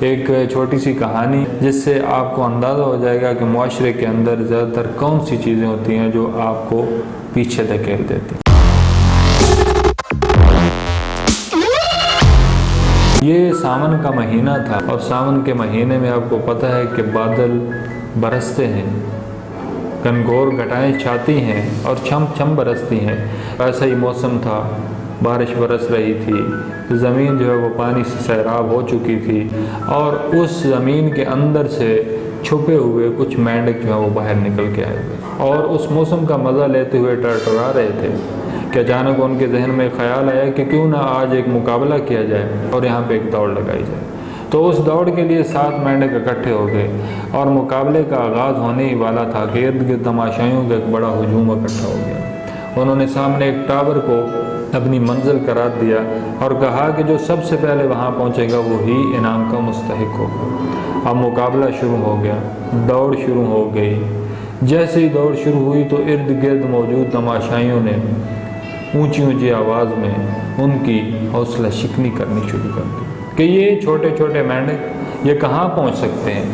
ایک چھوٹی سی کہانی جس سے آپ کو اندازہ ہو جائے گا کہ معاشرے کے اندر زیادہ تر کون سی چیزیں ہوتی ہیں جو آپ کو پیچھے دھکیل دیتی ہیں۔ یہ ساون کا مہینہ تھا اور ساون کے مہینے میں آپ کو پتہ ہے کہ بادل برستے ہیں، گنگور گھٹائیں چھاتی ہیں اور چھم چھم برستی ہیں۔ ایسا ہی موسم تھا، بارش برس رہی تھی، زمین جو ہے وہ پانی سے سیراب ہو چکی تھی اور اس زمین کے اندر سے چھپے ہوئے کچھ مینڈک جو ہے وہ باہر نکل کے آئے ہوئے اور اس موسم کا مزہ لیتے ہوئے ٹرٹرا رہے تھے کہ اچانک ان کے ذہن میں خیال آیا کہ کیوں نہ آج ایک مقابلہ کیا جائے اور یہاں پہ ایک دوڑ لگائی جائے۔ تو اس دوڑ کے لیے 7 مینڈک اکٹھے ہو گئے اور مقابلے کا آغاز ہونے ہی والا تھا کہ ارد گرد تماشائیوں کا ایک بڑا ہجوم اکٹھا ہو گیا۔ انہوں نے سامنے ایک ٹاور کو اپنی منزل قرار دیا اور کہا کہ جو سب سے پہلے وہاں پہنچے گا وہی انعام کا مستحق ہوگا۔ اب مقابلہ شروع ہو گیا، دوڑ شروع ہو گئی۔ جیسے ہی دوڑ شروع ہوئی تو ارد گرد موجود تماشائیوں نے اونچی اونچی آواز میں ان کی حوصلہ شکنی کرنی شروع کر دی کہ یہ چھوٹے چھوٹے مینڈک یہ کہاں پہنچ سکتے ہیں،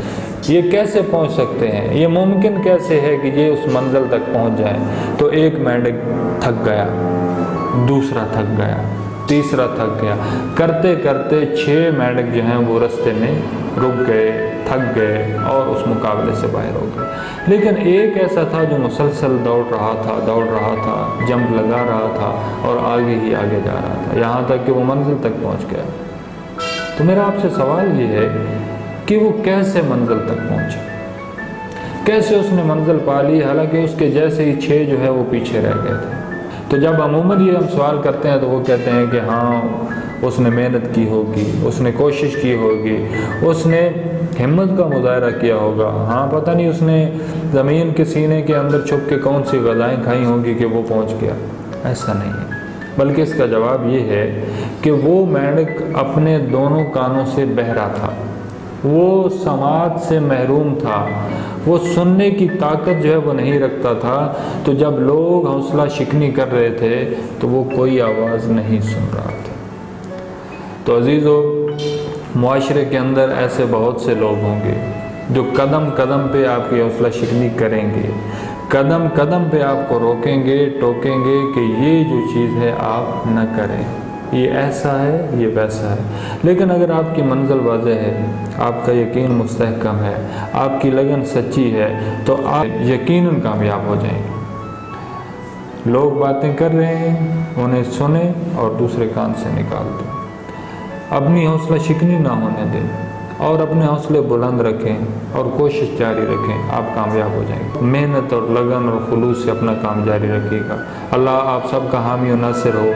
یہ کیسے پہنچ سکتے ہیں، یہ ممکن کیسے ہے کہ یہ اس منزل تک پہنچ جائیں۔ تو ایک مینڈک تھک گیا، دوسرا تھک گیا، تیسرا تھک گیا، کرتے کرتے 6 مینڈک جو ہیں وہ رستے میں رک گئے، تھک گئے اور اس مقابلے سے باہر ہو گئے۔ لیکن ایک ایسا تھا جو مسلسل دوڑ رہا تھا، جمپ لگا رہا تھا اور آگے ہی آگے جا رہا تھا، یہاں تک کہ وہ منزل تک پہنچ گیا۔ تو میرا آپ سے سوال یہ ہے کہ وہ کیسے منزل تک پہنچا، کیسے اس نے منزل پا لی، حالانکہ اس کے جیسے ہی 6 جو ہے وہ پیچھے رہ گئے تھے۔ تو جب عموماً یہ ہم سوال کرتے ہیں تو وہ کہتے ہیں کہ ہاں اس نے محنت کی ہوگی، اس نے کوشش کی ہوگی، اس نے ہمت کا مظاہرہ کیا ہوگا، ہاں پتہ نہیں اس نے زمین کے سینے کے اندر چھپ کے کون سی غذائیں کھائی ہوں گی کہ وہ پہنچ گیا۔ ایسا نہیں ہے، بلکہ اس کا جواب یہ ہے کہ وہ مینڈک اپنے دونوں کانوں سے بہرا تھا، وہ سماعت سے محروم تھا، وہ سننے کی طاقت جو ہے وہ نہیں رکھتا تھا۔ تو جب لوگ حوصلہ شکنی کر رہے تھے تو وہ کوئی آواز نہیں سن رہا تھا۔ تو عزیزو، معاشرے کے اندر ایسے بہت سے لوگ ہوں گے جو قدم قدم پہ آپ کی حوصلہ شکنی کریں گے، قدم قدم پہ آپ کو روکیں گے، ٹوکیں گے کہ یہ جو چیز ہے آپ نہ کریں، یہ ایسا ہے، یہ ویسا ہے۔ لیکن اگر آپ کی منزل واضح ہے، آپ کا یقین مستحکم ہے، آپ کی لگن سچی ہے، تو آپ یقیناً کامیاب ہو جائیں گے۔ لوگ باتیں کر رہے ہیں، انہیں سنیں اور دوسرے کان سے نکال دیں، اپنی حوصلہ شکنی نہ ہونے دیں اور اپنے حوصلے بلند رکھیں اور کوشش جاری رکھیں، آپ کامیاب ہو جائیں گے۔ محنت اور لگن اور خلوص سے اپنا کام جاری رکھیے گا۔ اللہ آپ سب کا حامی و ناصر ہو۔